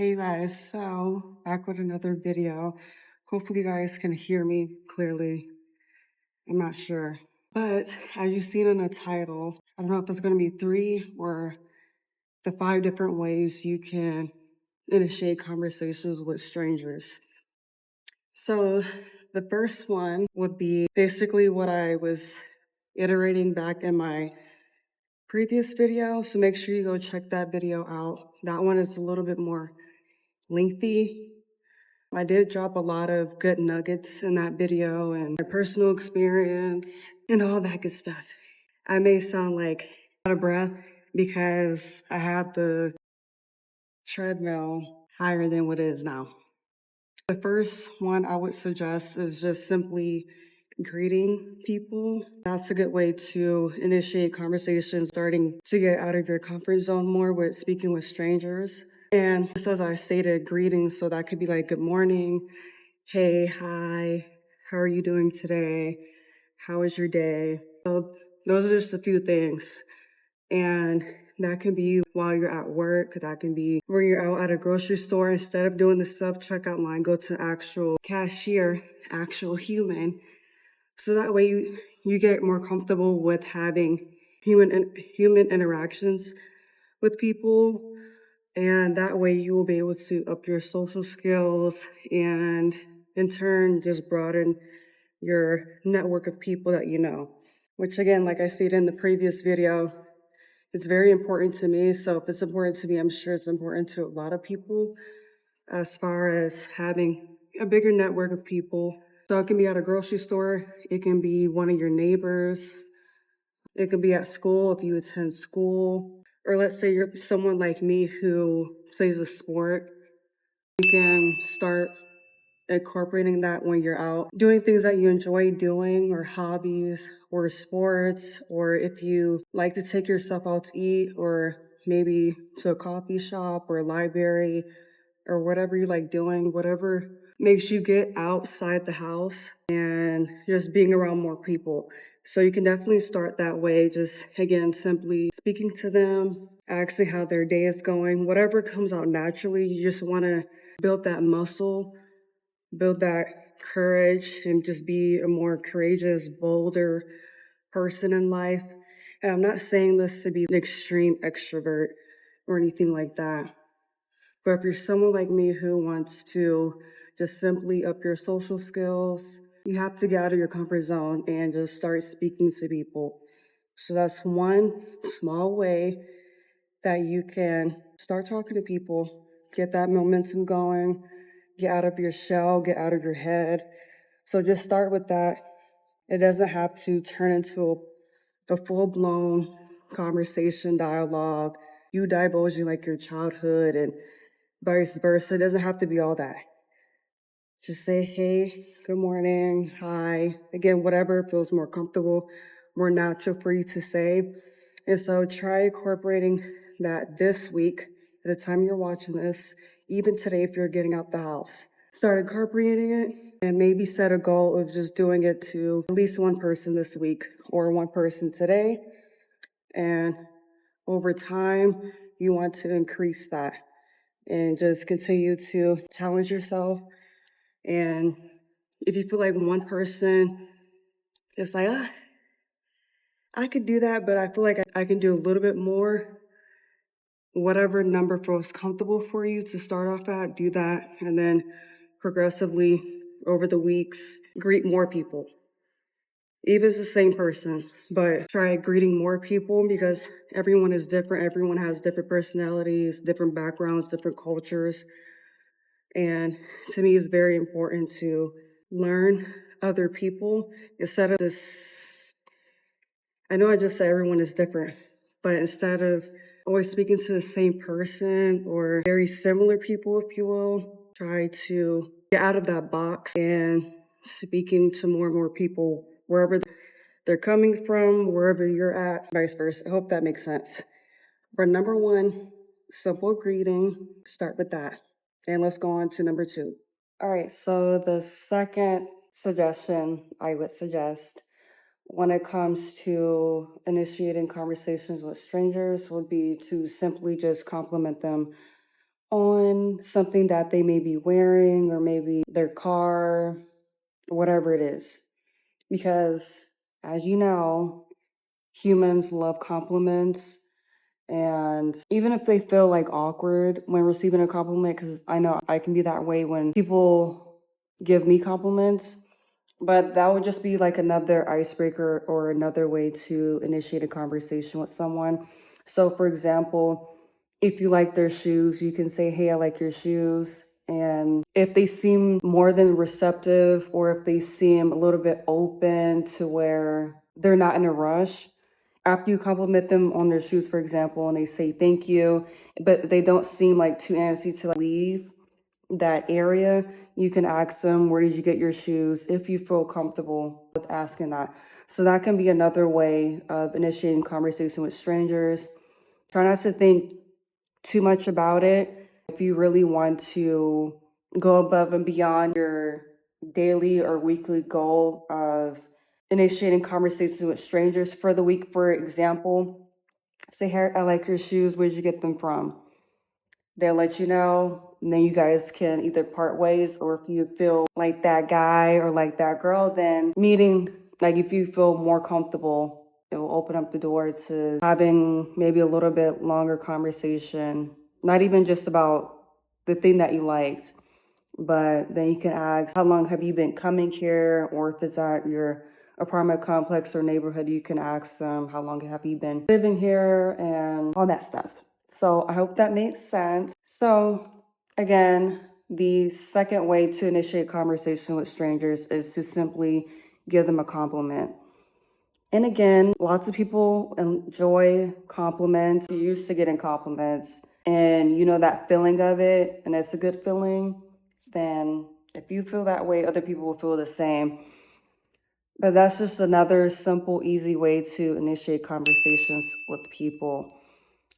Hey guys, so back with another video. Hopefully you guys can hear me clearly. I'm not sure. But as you've seen in the title, I don't know if there's going to be 3 or the 5 different ways you can initiate conversations with strangers. So the first one would be basically what I was iterating back in my previous video. So make sure you go check that video out. That one is a little bit more lengthy. I did drop a lot of good nuggets in that video and my personal experience and all that good stuff. I may sound like out of breath because I had the treadmill higher than what it is now. The first one I would suggest is just simply greeting people. That's a good way to initiate conversations, starting to get out of your comfort zone more with speaking with strangers. And just as I stated, greetings, so that could be like, good morning, hey, hi, how are you doing today? How was your day? So those are just a few things. And that can be while you're at work. That can be where you're out at a grocery store. Instead of doing the self-checkout line, go to actual cashier, actual human. So that way you get more comfortable with having human interactions with people. And that way you will be able to up your social skills and in turn just broaden your network of people that you know. Which again, like I stated in the previous video, it's very important to me. So if it's important to me, I'm sure it's important to a lot of people as far as having a bigger network of people. So it can be at a grocery store, it can be one of your neighbors, it can be at school if you attend school, or let's say you're someone like me who plays a sport. You can start incorporating that when you're out doing things that you enjoy doing, or hobbies, or sports, or if you like to take yourself out to eat, or maybe to a coffee shop or a library, or whatever you like doing, whatever makes you get outside the house and just being around more people. So you can definitely start that way, just again, simply speaking to them, asking how their day is going, whatever comes out naturally. You just want to build that muscle, build that courage, and just be a more courageous, bolder person in life. And I'm not saying this to be an extreme extrovert or anything like that. But if you're someone like me who wants to just simply up your social skills, you have to get out of your comfort zone and just start speaking to people. So that's one small way that you can start talking to people, get that momentum going, get out of your shell, get out of your head. So just start with that. It doesn't have to turn into a full-blown conversation, dialogue, you divulging like your childhood and vice versa. It doesn't have to be all that. Just say, hey, good morning, hi. Again, whatever feels more comfortable, more natural for you to say. And so try incorporating that this week, at the time you're watching this, even today if you're getting out the house. Start incorporating it and maybe set a goal of just doing it to at least one person this week or one person today. And over time, you want to increase that and just continue to challenge yourself. And if you feel like one person is like, I could do that, but I feel like I can do a little bit more, whatever number feels comfortable for you to start off at, do that. And then progressively over the weeks, greet more people. Even if it's the same person, but try greeting more people because everyone is different. Everyone has different personalities, different backgrounds, different cultures. And to me, it's very important to learn other people instead of this. I know I just said everyone is different, but instead of always speaking to the same person or very similar people, if you will, try to get out of that box and speaking to more and more people wherever they're coming from, wherever you're at, vice versa. I hope that makes sense. For number one, simple greeting, start with that. And let's go on to number 2. All right, so the second suggestion I would suggest when it comes to initiating conversations with strangers would be to simply just compliment them on something that they may be wearing or maybe their car, whatever it is. Because as you know, humans love compliments. And even if they feel like awkward when receiving a compliment, because I know I can be that way when people give me compliments, but that would just be like another icebreaker or another way to initiate a conversation with someone. So, for example, if you like their shoes, you can say, "Hey, I like your shoes." And if they seem more than receptive, or if they seem a little bit open to where they're not in a rush, after you compliment them on their shoes, for example, and they say thank you, but they don't seem like too antsy to leave that area, you can ask them, where did you get your shoes, if you feel comfortable with asking that. So that can be another way of initiating conversation with strangers. Try not to think too much about it. If you really want to go above and beyond your daily or weekly goal of initiating conversations with strangers for the week, for example, say, "Hey, I like your shoes. Where'd you get them from?" They'll let you know, and then you guys can either part ways, or if you feel like that guy or like that girl, then meeting, like if you feel more comfortable, it will open up the door to having maybe a little bit longer conversation, not even just about the thing that you liked, but then you can ask, how long have you been coming here? Or if it's at your apartment complex or neighborhood, you can ask them, how long have you been living here, and all that stuff. So I hope that makes sense. So again, the second way to initiate conversation with strangers is to simply give them a compliment. And again, lots of people enjoy compliments. You're used to getting compliments and you know that feeling of it, and it's a good feeling. Then if you feel that way, other people will feel the same. But that's just another simple, easy way to initiate conversations with people.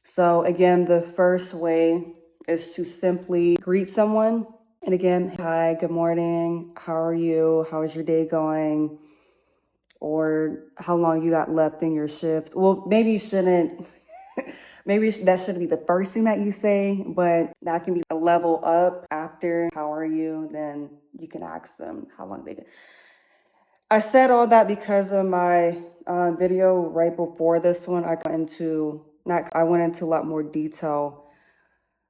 So again, the first way is to simply greet someone. And again, hi, good morning, how are you? How is your day going? Or how long you got left in your shift. Well, maybe you shouldn't, maybe that shouldn't be the first thing that you say, but that can be a level up after, how are you? Then you can ask them how long they did. I said all that because of my video right before this one. I went into a lot more detail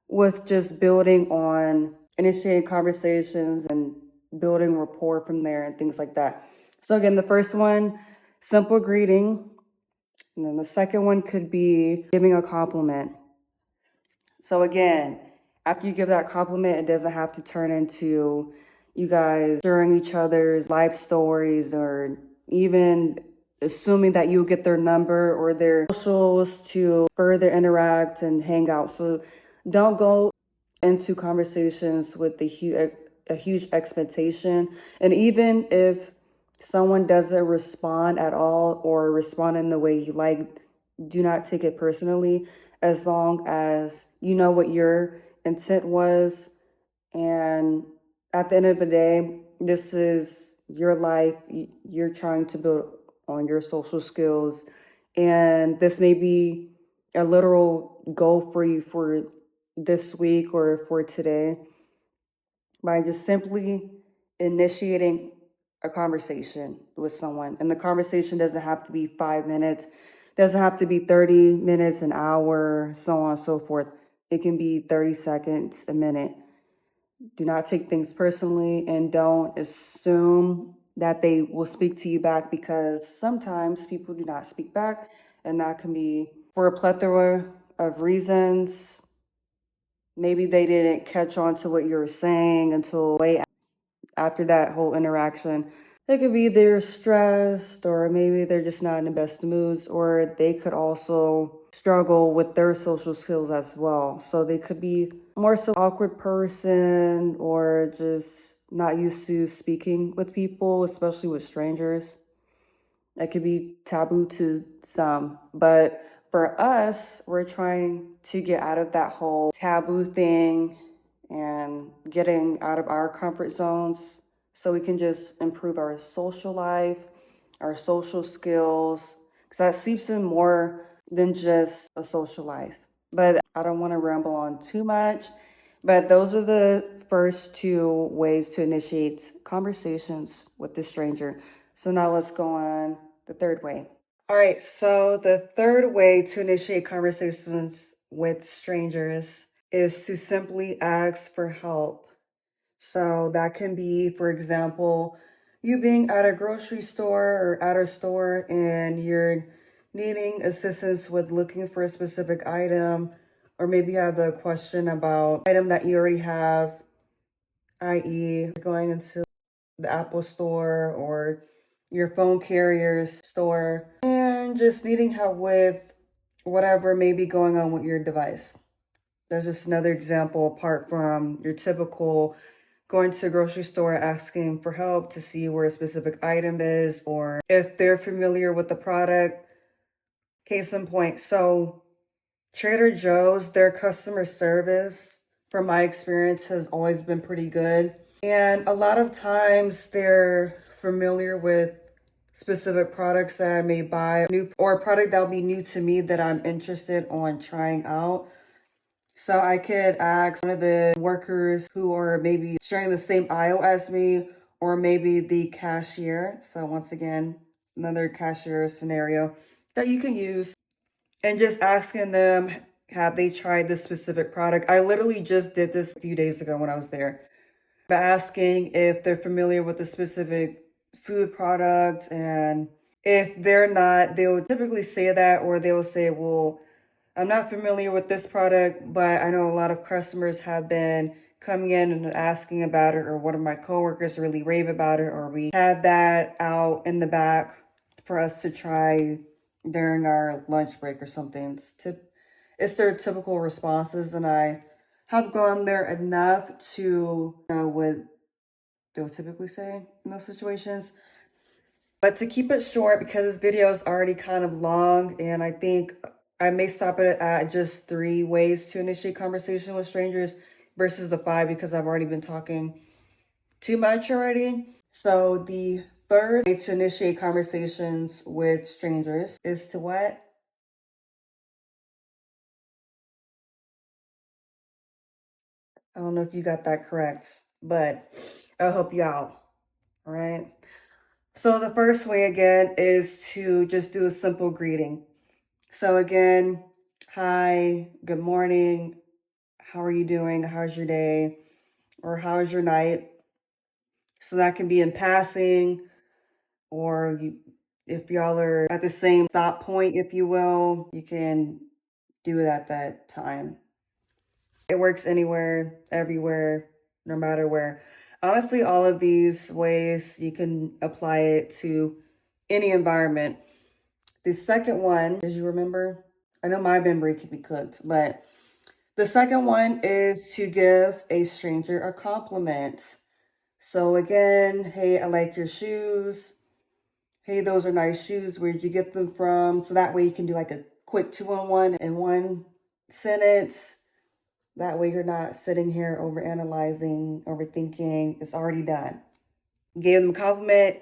with just building on initiating conversations and building rapport from there and things like that. So again, the first one, simple greeting. And then the second one could be giving a compliment. So again, after you give that compliment, it doesn't have to turn into you guys sharing each other's life stories, or even assuming that you'll get their number or their socials to further interact and hang out. So don't go into conversations with a huge expectation. And even if someone doesn't respond at all or respond in the way you like, do not take it personally, as long as you know what your intent was. And at the end of the day, this is your life. You're trying to build on your social skills. And this may be a literal goal for you for this week or for today, by just simply initiating a conversation with someone. And the conversation doesn't have to be 5 minutes, doesn't have to be 30 minutes, an hour, so on and so forth. It can be 30 seconds, a minute. Do not take things personally, and don't assume that they will speak to you back, because sometimes people do not speak back, and that can be for a plethora of reasons. Maybe they didn't catch on to what you were saying until way after that whole interaction. It could be they're stressed, or maybe they're just not in the best moods, or they could also struggle with their social skills as well. So they could be more so awkward person, or just not used to speaking with people, especially with strangers. That could be taboo to some, but for us, we're trying to get out of that whole taboo thing and getting out of our comfort zones so we can just improve our social life, our social skills, because that seeps in more than just a social life. But I don't want to ramble on too much. But those are the first two ways to initiate conversations with the stranger. So now let's go on the third way. All right, so the third way to initiate conversations with strangers is to simply ask for help. So that can be, for example, you being at a grocery store or at a store and you're needing assistance with looking for a specific item, or maybe you have a question about item that you already have, i.e., going into the Apple store or your phone carrier's store, and just needing help with whatever may be going on with your device. That's just another example apart from your typical going to a grocery store asking for help to see where a specific item is or if they're familiar with the product. Case in point. So Trader Joe's, their customer service, from my experience, has always been pretty good. And a lot of times they're familiar with specific products that I may buy, new or a product that'll be new to me that I'm interested on trying out. So I could ask one of the workers who are maybe sharing the same aisle as me, or maybe the cashier. So once again, another cashier scenario that you can use, and just asking them, have they tried this specific product? I literally just did this a few days ago when I was there, by asking if they're familiar with the specific food product, and if they're not, they will typically say that, or they will say, well, I'm not familiar with this product, but I know a lot of customers have been coming in and asking about it, or one of my coworkers really rave about it, or we had that out in the back for us to try during our lunch break or something. It's their typical responses, and I have gone there enough to know what they'll typically say in those situations. But to keep it short, because this video is already kind of long, and I think I may stop it at just 3 ways to initiate conversation with strangers versus the 5, because I've already been talking too much already. So the first way to initiate conversations with strangers is to what? I don't know if you got that correct, but I'll help you out. All right. So the first way again is to just do a simple greeting. So again, hi, good morning, how are you doing? How's your day? Or how's your night? So that can be in passing, or if y'all are at the same stop point, if you will, you can do it at that time. It works anywhere, everywhere, no matter where. Honestly, all of these ways, you can apply it to any environment. The second one, as you remember, I know my memory can be cooked, but the second one is to give a stranger a compliment. So again, hey, I like your shoes. Hey, those are nice shoes. Where'd you get them from? So that way you can do like a quick 2-on-1 in one sentence. That way you're not sitting here overanalyzing, overthinking. It's already done. Gave them a compliment,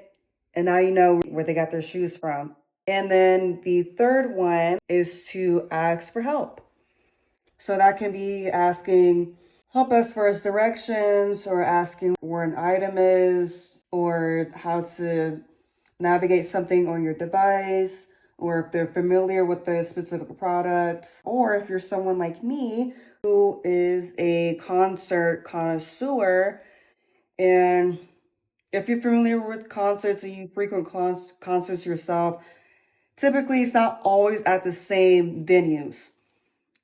and now you know where they got their shoes from. And then the third one is to ask for help. So that can be asking, help as far as directions, or asking where an item is, or how to navigate something on your device, or if they're familiar with the specific product, or if you're someone like me who is a concert connoisseur, and if you're familiar with concerts and you frequent concerts yourself, typically it's not always at the same venues.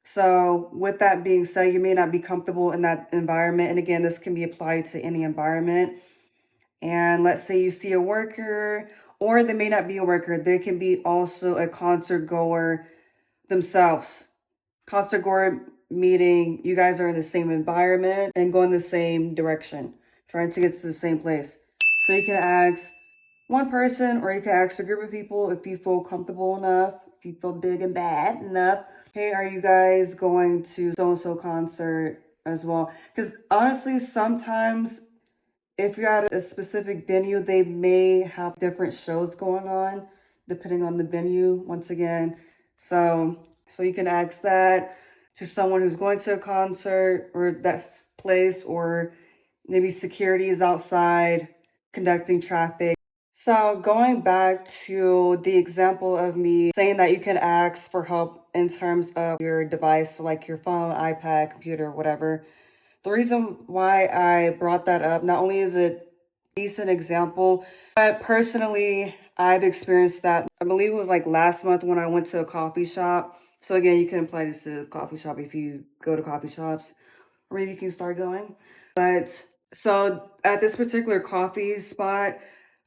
So with that being said, you may not be comfortable in that environment. And again, this can be applied to any environment. And let's say you see a worker, or they may not be a worker. They can be also a concert goer themselves. Concert goer meaning you guys are in the same environment and going the same direction, trying to get to the same place. So you can ask one person, or you can ask a group of people if you feel comfortable enough, if you feel big and bad enough. Hey, are you guys going to so-and-so concert as well? Because honestly, sometimes if you're at a specific venue, they may have different shows going on depending on the venue, once again. So you can ask that to someone who's going to a concert or that place, or maybe security is outside conducting traffic. So going back to the example of me saying that you can ask for help in terms of your device, so like your phone, iPad, computer, whatever. The reason why I brought that up, not only is it a decent example, but personally, I've experienced that. I believe it was like last month when I went to a coffee shop. So again, you can apply this to a coffee shop if you go to coffee shops, or maybe you can start going. But so at this particular coffee spot,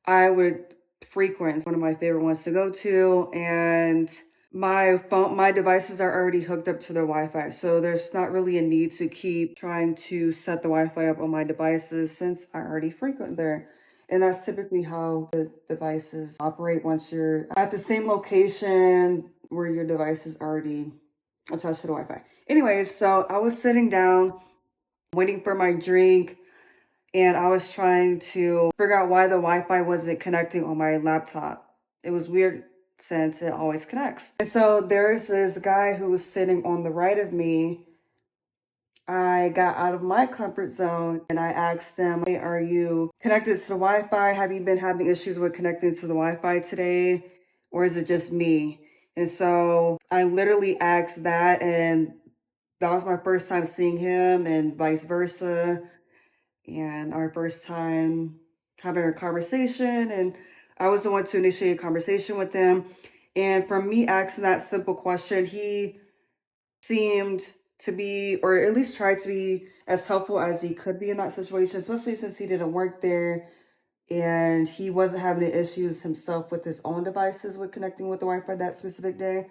I would frequent, one of my favorite ones to go to, and my devices are already hooked up to their Wi-Fi, so there's not really a need to keep trying to set the Wi-Fi up on my devices since I already frequent there. And that's typically how the devices operate once you're at the same location where your device is already attached to the Wi-Fi. Anyways, so I was sitting down waiting for my drink, and I was trying to figure out why the Wi-Fi wasn't connecting on my laptop. It was weird since it always connects. And so there's this guy who was sitting on the right of me. I got out of my comfort zone and I asked him, "Hey, are you connected to the Wi-Fi? Have you been having issues with connecting to the Wi-Fi today? Or is it just me?" And so I literally asked that, and that was my first time seeing him, and vice versa, and our first time having a conversation. And I was the one to initiate a conversation with him. And from me asking that simple question, he seemed to be, or at least tried to be, as helpful as he could be in that situation, especially since he didn't work there and he wasn't having any issues himself with his own devices with connecting with the Wi-Fi that specific day.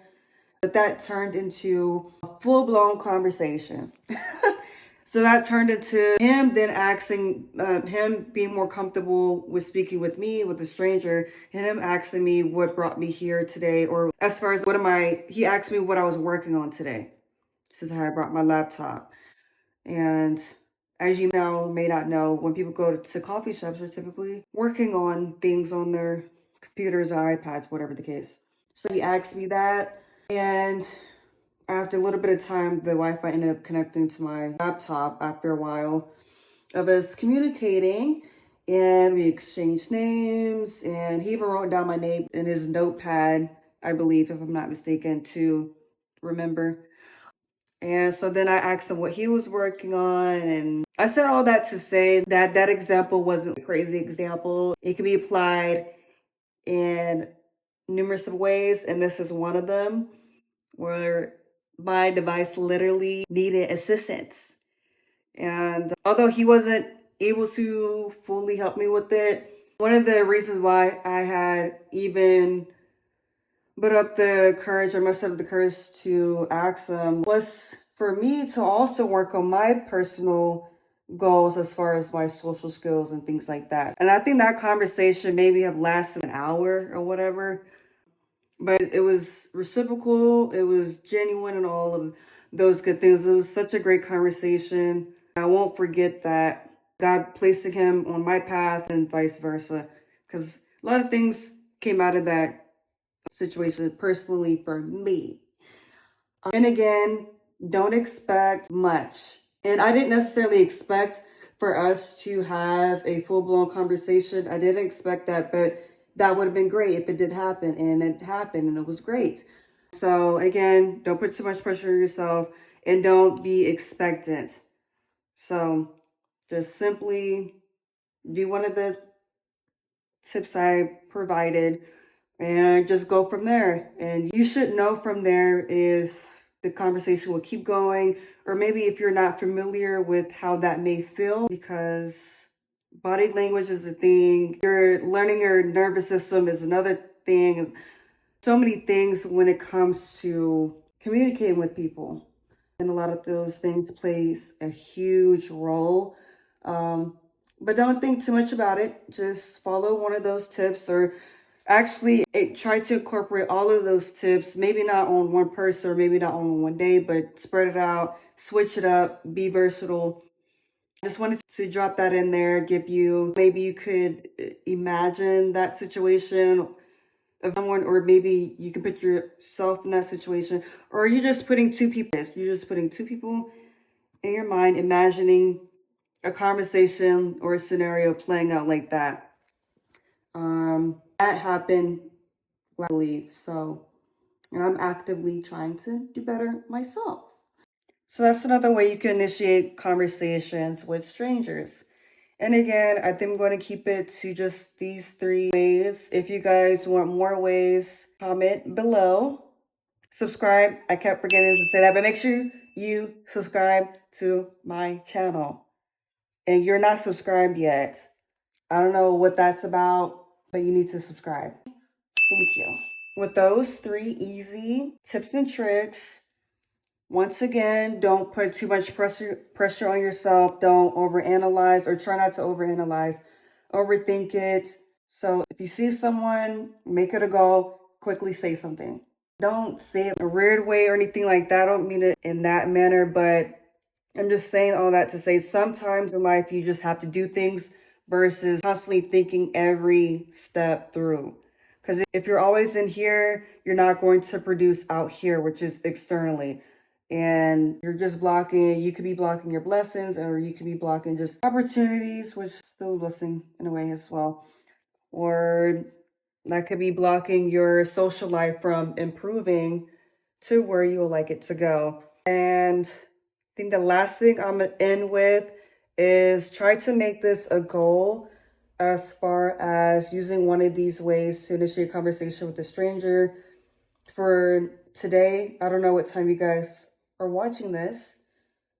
But that turned into a full-blown conversation. So that turned into him then asking, him being more comfortable with speaking with me, with a stranger, and him asking me what brought me here today, or as far as he asked me what I was working on today, since I had brought my laptop. And as you may not know, when people go to coffee shops, they're typically working on things on their computers or iPads, whatever the case. So he asked me that, and after a little bit of time, the Wi-Fi ended up connecting to my laptop after a while of us communicating, and we exchanged names, and he even wrote down my name in his notepad, I believe, if I'm not mistaken, to remember. And so then I asked him what he was working on, and I said all that to say that that example wasn't a crazy example. It can be applied in numerous of ways, and this is one of them, where my device literally needed assistance. And although he wasn't able to fully help me with it, one of the reasons why I had even put up the courage, or mustered up the courage to ask him, was for me to also work on my personal goals as far as my social skills and things like that. And I think that conversation maybe have lasted an hour or whatever, but it was reciprocal, it was genuine, and all of those good things. It was such a great conversation. I won't forget that God placing him on my path and vice versa, because a lot of things came out of that situation personally for me. And again, don't expect much. And I didn't necessarily expect for us to have a full-blown conversation. I didn't expect that, but that would have been great if it did happen, and it happened, and it was great. So again, don't put too much pressure on yourself, and don't be expectant. So just simply do one of the tips I provided and just go from there. And you should know from there if the conversation will keep going, or maybe if you're not familiar with how that may feel, because body language is a thing. You're learning your nervous system is another thing. So many things when it comes to communicating with people. And a lot of those things plays a huge role. But don't think too much about it. Just follow one of those tips, or actually try to incorporate all of those tips, maybe not on one person or maybe not on one day, but spread it out, switch it up, be versatile. Just wanted to drop that in there, give you, maybe you could imagine that situation of someone, or maybe you can put yourself in that situation, or you're just putting two people in your mind, imagining a conversation or a scenario playing out like that. That happened, I believe. So, and I'm actively trying to do better myself. So that's another way you can initiate conversations with strangers. And again, I think I'm going to keep it to just these 3 ways. If you guys want more ways, comment below. Subscribe. I kept forgetting to say that, but make sure you subscribe to my channel. And you're not subscribed yet. I don't know what that's about, but you need to subscribe. Thank you. With those 3 easy tips and tricks, once again, don't put too much pressure on yourself. Don't overanalyze, or try not to overanalyze. Overthink it. So if you see someone, make it a goal, quickly say something. Don't say it in a weird way or anything like that. I don't mean it in that manner, but I'm just saying all that to say sometimes in life you just have to do things versus constantly thinking every step through. Because if you're always in here, you're not going to produce out here, which is externally. And you're just blocking, you could be blocking your blessings, or you could be blocking just opportunities, which is still a blessing in a way as well. Or that could be blocking your social life from improving to where you would like it to go. And I think the last thing I'm going to end with is try to make this a goal as far as using one of these ways to initiate conversation with a stranger. For today, I don't know what time you guys are watching this,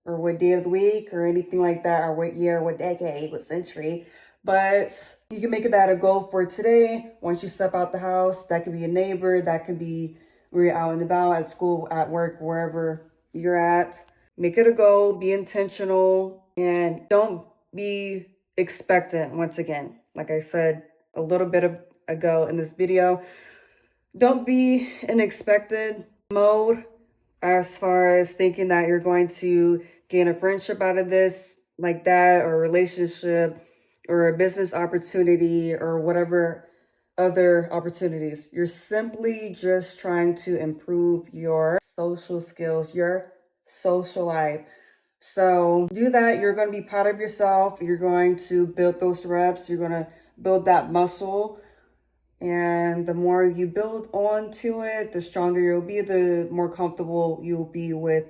or what day of the week, or anything like that, or what year, what decade, what century. But you can make that a goal for today. Once you step out the house, that could be a neighbor, that could be when you're out and about, at school, at work, wherever you're at. Make it a goal, be intentional, and don't be expectant. Once again, like I said a little bit ago in this video, don't be in expected mode as far as thinking that you're going to gain a friendship out of this, like that, or a relationship, or a business opportunity, or whatever other opportunities. You're simply just trying to improve your social skills, your social life. So do that. You're going to be proud of yourself. You're going to build those reps. You're going to build that muscle. And the more you build onto it, the stronger you'll be, the more comfortable you'll be with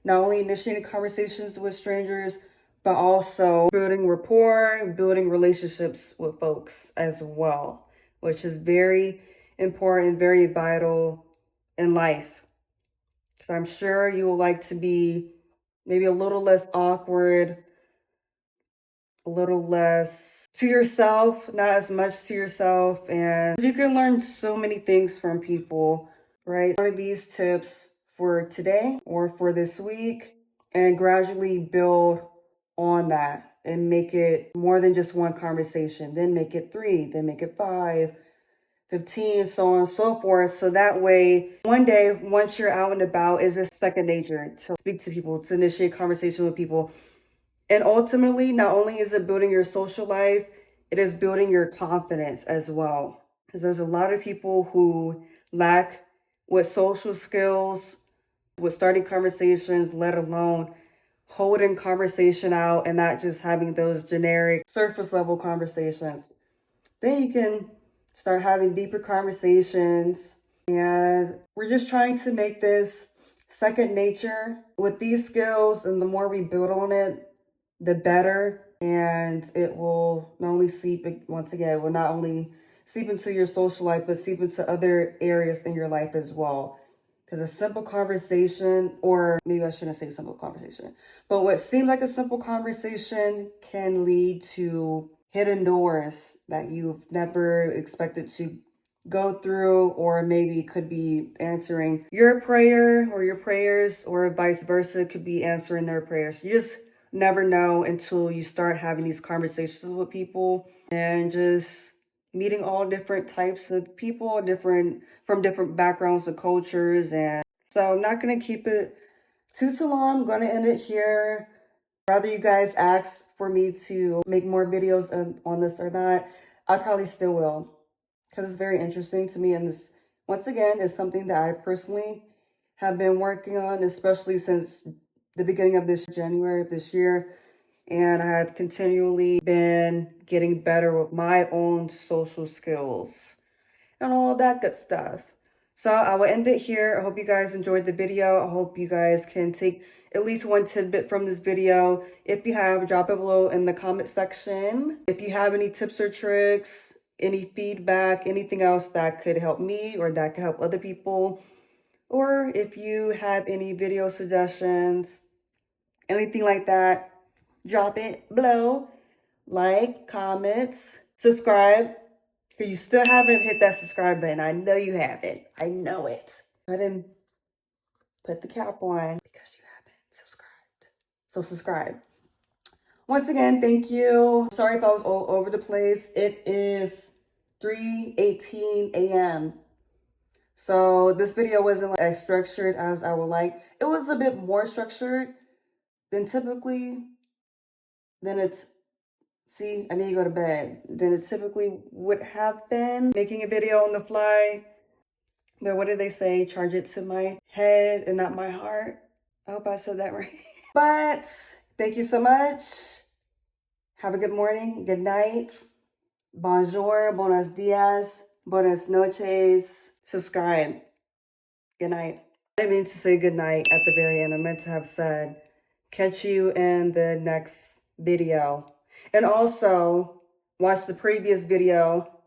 not only initiating conversations with strangers, but also building rapport, building relationships with folks as well, which is very important, very vital in life. Because I'm sure you will like to be maybe a little less awkward, a little less to yourself, not as much to yourself. And you can learn so many things from people, right? One of these tips for today or for this week, and gradually build on that and make it more than just one conversation. Then make it 3, then make it 5, 15, so on and so forth. So that way, one day, once you're out and about, is a second nature to speak to people, to initiate conversation with people. And ultimately, not only is it building your social life, it is building your confidence as well. Because there's a lot of people who lack with social skills, with starting conversations, let alone holding conversation out and not just having those generic surface level conversations. Then you can start having deeper conversations. And we're just trying to make this second nature with these skills. And the more we build on it, the better. And it will not only seep, once again, it will not only seep into your social life, but seep into other areas in your life as well. Because a simple conversation, or maybe I shouldn't say simple conversation, but what seems like a simple conversation can lead to hidden doors that you've never expected to go through, or maybe could be answering your prayer or your prayers, or vice versa, could be answering their prayers. You just never know until you start having these conversations with people and just meeting all different types of people, from different backgrounds and cultures. And so I'm not going to keep it too long. I'm going to end it here. Rather you guys ask for me to make more videos on this or not, I probably still will. because it's very interesting to me. And this, once again, is something that I personally have been working on, especially since the beginning of this January of this year. And I have continually been getting better with my own social skills and all of that good stuff. So I will end it here. I hope you guys enjoyed the video. I hope you guys can take at least one tidbit from this video. If you have, drop it below in the comment section. If you have any tips or tricks, any feedback, anything else that could help me or that could help other people, or if you have any video suggestions, anything like that, drop it below. Like, comments, subscribe. Because you still haven't hit that subscribe button. I know you haven't. I know it. I didn't put the cap on because you haven't subscribed. So subscribe. Once again, thank you. Sorry if I was all over the place. It is 3:18 a.m. So this video wasn't like as structured as I would like. It was a bit more structured than typically. Then it's, see, I need to go to bed. Than it typically would have been. Making a video on the fly. But what did they say? Charge it to my head and not my heart. I hope I said that right. But thank you so much. Have a good morning, good night. Bonjour, buenos dias, buenas noches. Subscribe. Good night. I didn't mean to say good night at the very end. I meant to have said, catch you in the next video. And also, watch the previous video.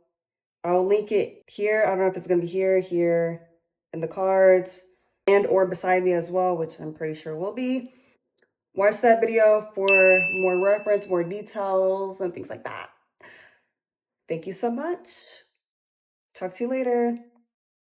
I'll link it here. I don't know if it's going to be here, in the cards, and or beside me as well, which I'm pretty sure will be. Watch that video for more reference, more details, and things like that. Thank you so much. Talk to you later.